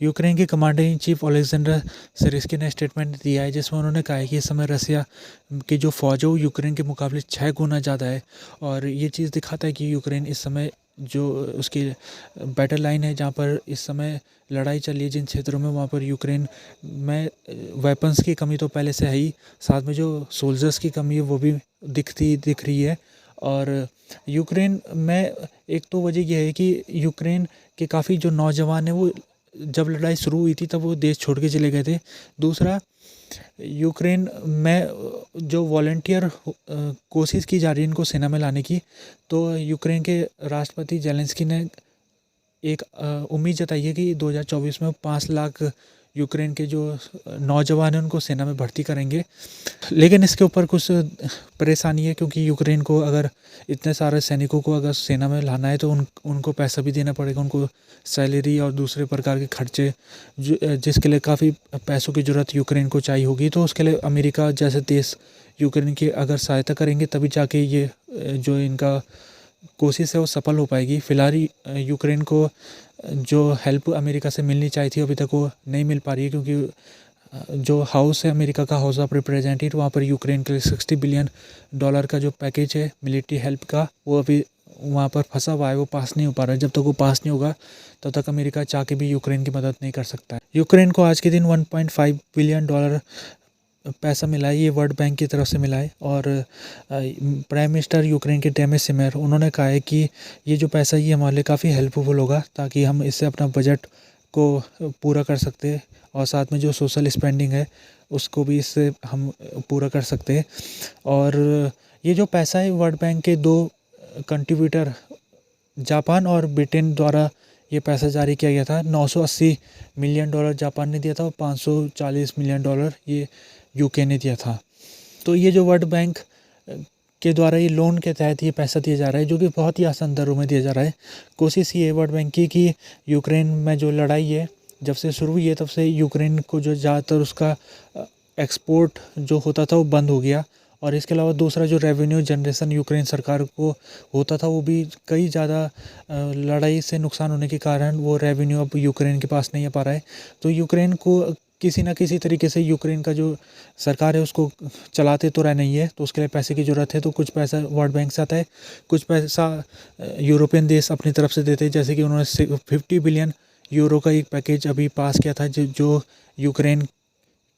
Ukraine के commander in chief ओलेक्जेंडर Syrskyi ने statement दिया है, जिसमें उन्होंने कहा है कि इस समय रसिया की जो फ़ौज है वो यूक्रेन के मुकाबले 6 गुना ज़्यादा है। और ये चीज़ दिखाता है कि यूक्रेन इस समय जो उसकी बैटल लाइन है, जहाँ पर इस समय लड़ाई चल रही है जिन क्षेत्रों में, वहाँ पर यूक्रेन में वेपन्स की कमी तो पहले से है ही, साथ में जो सोल्जर्स की कमी है वो भी दिख रही है। और यूक्रेन में एक तो वजह यह है कि यूक्रेन के काफ़ी जो नौजवान हैं वो जब लड़ाई शुरू हुई थी तब वो देश छोड़ के चले गए थे। दूसरा, यूक्रेन में जो वॉलंटियर कोशिश की जा रही है इनको सेना में लाने की, तो यूक्रेन के राष्ट्रपति ज़ेलेंस्की ने एक उम्मीद जताई है कि 2024 में 5 लाख यूक्रेन के जो नौजवान हैं उनको सेना में भर्ती करेंगे। लेकिन इसके ऊपर कुछ परेशानी है, क्योंकि यूक्रेन को अगर इतने सारे सैनिकों को अगर सेना में लाना है तो उनको पैसा भी देना पड़ेगा, उनको सैलरी और दूसरे प्रकार के खर्चे जिसके लिए काफ़ी पैसों की ज़रूरत यूक्रेन को चाहिए होगी। तो उसके लिए अमेरिका जैसे देश यूक्रेन की अगर सहायता करेंगे तभी जाके ये जो इनका कोशिश है वो सफल हो पाएगी। फ़िलहाल यूक्रेन को जो हेल्प अमेरिका से मिलनी चाहिए थी अभी तक वो नहीं मिल पा रही है, क्योंकि जो हाउस है अमेरिका का, हाउस ऑफ रिप्रेजेंटेटिव, वहाँ पर यूक्रेन के लिए $60 बिलियन का जो पैकेज है मिलिट्री हेल्प का, वो अभी वहाँ पर फंसा हुआ है, वो पास नहीं हो पा रहा है। जब तक वो पास नहीं होगा तब तक अमेरिका चाह के भी यूक्रेन की मदद नहीं कर सकता है। यूक्रेन को आज के दिन $1.5 बिलियन पैसा मिला है, ये वर्ल्ड बैंक की तरफ से मिला है। और प्राइम मिनिस्टर यूक्रेन के डेनिस शिमेर, उन्होंने कहा है कि ये जो पैसा ये हमारे लिए काफ़ी हेल्पफुल होगा, ताकि हम इससे अपना बजट को पूरा कर सकते हैं, और साथ में जो सोशल स्पेंडिंग है उसको भी इससे हम पूरा कर सकते हैं। और ये जो पैसा है वर्ल्ड बैंक के 2 कंट्रीब्यूटर जापान और ब्रिटेन द्वारा ये पैसा जारी किया गया था। $980 मिलियन जापान ने दिया था और $540 मिलियन ये यूके ने दिया था। तो ये जो वर्ल्ड बैंक के द्वारा ये लोन के तहत ये पैसा दिया जा रहा है, जो कि बहुत ही आसान दरों में दिया जा रहा है। कोशिश ये है वर्ल्ड बैंक की कि यूक्रेन में जो लड़ाई है जब से शुरू हुई है तब से यूक्रेन को जो ज़्यादातर उसका एक्सपोर्ट जो होता था वो बंद हो गया। और इसके अलावा दूसरा जो रेवेन्यू जनरेशन यूक्रेन सरकार को होता था वो भी कई ज़्यादा लड़ाई से नुकसान होने के कारण वो रेवेन्यू अब यूक्रेन के पास नहीं आ पा रहा है। तो यूक्रेन को किसी न किसी तरीके से यूक्रेन का जो सरकार है उसको चलाते तो रहना ही है, तो उसके लिए पैसे की ज़रूरत है। तो कुछ पैसा वर्ल्ड बैंक से आता है, कुछ पैसा यूरोपियन देश अपनी तरफ से देते हैं, जैसे कि उन्होंने €50 बिलियन का एक पैकेज अभी पास किया था, जो यूक्रेन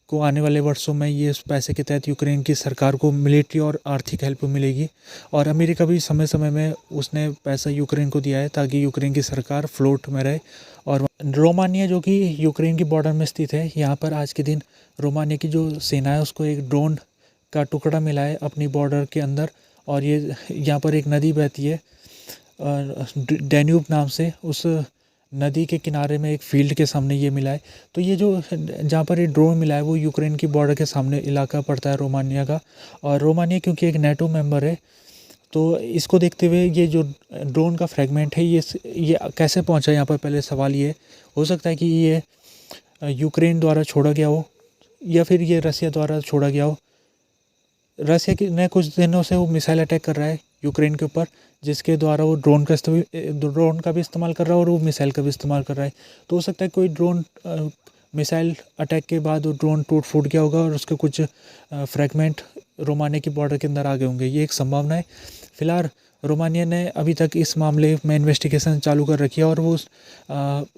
को आने वाले वर्षों में ये इस पैसे के तहत यूक्रेन की सरकार को मिलिट्री और आर्थिक हेल्प मिलेगी। और अमेरिका भी समय समय में उसने पैसा यूक्रेन को दिया है ताकि यूक्रेन की सरकार फ्लोट में रहे। और रोमानिया जो कि यूक्रेन की बॉर्डर में स्थित है, यहाँ पर आज के दिन रोमानिया की जो सेना है उसको एक ड्रोन का टुकड़ा मिला है अपनी बॉर्डर के अंदर। और ये यहाँ पर एक नदी बहती है डैन्यूब नाम से, उस नदी के किनारे में एक फील्ड के सामने ये मिला है। तो ये जो जहाँ पर ये ड्रोन मिला है वो यूक्रेन की बॉर्डर के सामने इलाका पड़ता है रोमानिया का। और रोमानिया क्योंकि एक नेटो मेंबर है, तो इसको देखते हुए ये जो ड्रोन का फ्रेगमेंट है ये कैसे पहुंचा यहाँ पर, पहले सवाल ये हो सकता है कि ये यूक्रेन द्वारा छोड़ा गया हो या फिर ये रसिया द्वारा छोड़ा गया हो। रसिया की ने कुछ दिनों से वो मिसाइल अटैक कर रहा है यूक्रेन के ऊपर, जिसके द्वारा वो ड्रोन का भी इस्तेमाल कर रहा है और वो मिसाइल का भी इस्तेमाल कर रहा है। तो हो सकता है कोई ड्रोन मिसाइल अटैक के बाद वो ड्रोन टूट फूट गया होगा और उसके कुछ फ्रैगमेंट रोमानिया की बॉर्डर के अंदर आ गए होंगे, ये एक संभावना है। फिलहाल रोमानिया ने अभी तक इस मामले में इन्वेस्टिगेशन चालू कर रखी है, और वो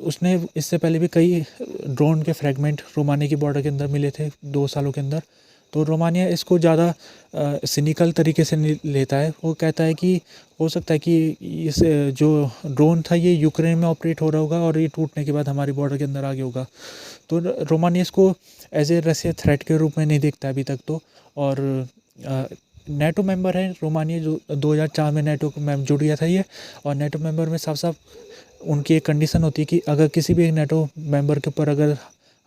उसने इससे पहले भी कई ड्रोन के फ्रैगमेंट रोमानिया की बॉर्डर के अंदर मिले थे 2 सालों के अंदर। तो रोमानिया इसको ज़्यादा सिनिकल तरीके से लेता है। वो कहता है कि हो सकता है कि इस जो ड्रोन था ये यूक्रेन में ऑपरेट हो रहा होगा और ये टूटने के बाद हमारी बॉर्डर के अंदर आ गया होगा। तो रोमानिया इसको एज ए रशिया थ्रेट के रूप में नहीं देखता अभी तक तो। और नेटो मेंबर है रोमानिया, जो 2004 में नेटो में जुड़ गया था ये। और नेटो मेंबर में साफ साफ उनकी एक कंडीशन होती है कि अगर किसी भी एक नेटो मेंबर के ऊपर अगर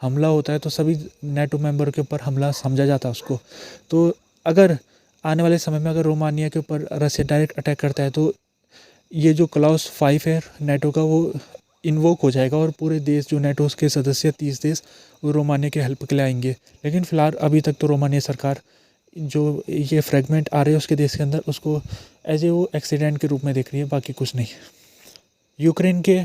हमला होता है तो सभी नेटो मेंबर के ऊपर हमला समझा जाता है उसको। तो अगर आने वाले समय में अगर रोमानिया के ऊपर रसिया डायरेक्ट अटैक करता है तो ये जो क्लॉज 5 है नेटो का वो इन्वोक हो जाएगा और पूरे देश जो नेटो के सदस्य 30 देश वो रोमानिया की हेल्प के लिए आएंगे। लेकिन फ़िलहाल अभी तक तो रोमानिया सरकार जो ये फ्रेगमेंट आ रहे हैं उसके देश के अंदर उसको एज ए वो एक्सीडेंट के रूप में देख रही है, बाकी कुछ नहीं। यूक्रेन के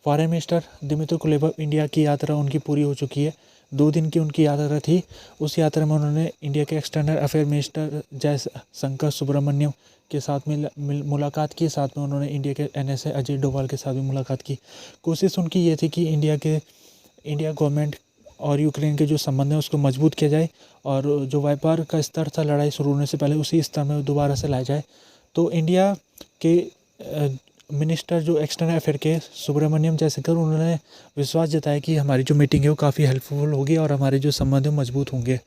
foreign minister Dmytro Kuleba India की यात्रा उनकी पूरी हो चुकी है। 2 दिन की उनकी यात्रा थी। उस यात्रा में उन्होंने इंडिया के external affair minister Jaishankar Subrahmanyam के साथ में मुलाकात की। साथ में उन्होंने इंडिया के NSA अजय डोभाल के साथ भी मुलाकात की। कोशिश उनकी ये थी कि इंडिया गवर्नमेंट और यूक्रेन के जो संबंध हैं उसको मजबूत किया जाए और जो व्यापार का स्तर था लड़ाई शुरू होने से पहले उसी स्तर में दोबारा से लाया जाए। तो इंडिया के मिनिस्टर जो एक्सटर्नल अफेयर के सुब्रमण्यम जयशंकर, उन्होंने विश्वास जताया कि हमारी जो मीटिंग है वो काफ़ी हेल्पफुल होगी और हमारे जो संबंध है मजबूत होंगे।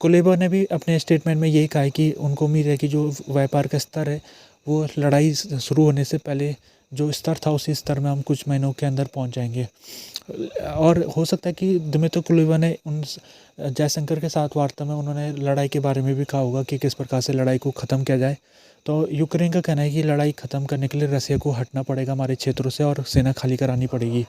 कुलेबा ने भी अपने स्टेटमेंट में यही कहा है कि उनको उम्मीद है कि जो व्यापार का स्तर है वो लड़ाई शुरू होने से पहले जो स्तर था उसी स्तर में हम कुछ महीनों के अंदर पहुंच जाएंगे। और हो सकता है कि दिमित्रो कुलेबा ने उन जयशंकर के साथ वार्ता में उन्होंने लड़ाई के बारे में भी कहा होगा कि किस प्रकार से लड़ाई को ख़त्म किया जाए। तो यूक्रेन का कहना है कि लड़ाई ख़त्म करने के लिए रसिया को हटना पड़ेगा हमारे क्षेत्रों से और सेना खाली करानी पड़ेगी।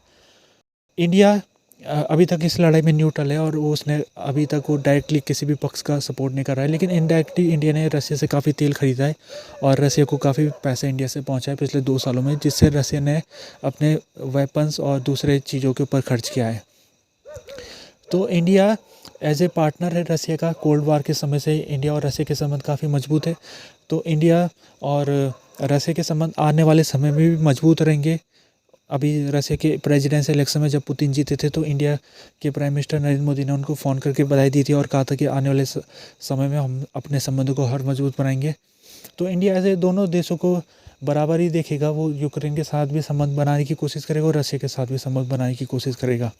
इंडिया अभी तक इस लड़ाई में न्यूट्रल है और वो उसने अभी तक वो डायरेक्टली किसी भी पक्ष का सपोर्ट नहीं कर रहा है, लेकिन इनडायरेक्टली इंडिया ने रसिया से काफ़ी तेल खरीदा है और रसिया को काफ़ी पैसे इंडिया से पहुंचा है पिछले 2 सालों में, जिससे रसिया ने अपने वेपन्स और दूसरे चीज़ों के ऊपर खर्च किया है। तो इंडिया एज ए पार्टनर है रसिया का। कोल्ड वार के समय से इंडिया और रसिया के संबंध काफ़ी मजबूत है। तो इंडिया और रसिया के संबंध आने वाले समय में भी मजबूत रहेंगे। अभी रसिया के प्रेसिडेंशियल इलेक्शन में जब पुतिन जीते थे तो इंडिया के प्राइम मिनिस्टर नरेंद्र मोदी ने उनको फ़ोन करके बधाई दी थी और कहा था कि आने वाले समय में हम अपने संबंधों को और मजबूत बनाएंगे। तो इंडिया ऐसे दोनों देशों को बराबर ही देखेगा। वो यूक्रेन के साथ भी संबंध बनाने की कोशिश करेगा और रसिया के साथ भी संबंध बनाने की कोशिश करेगा।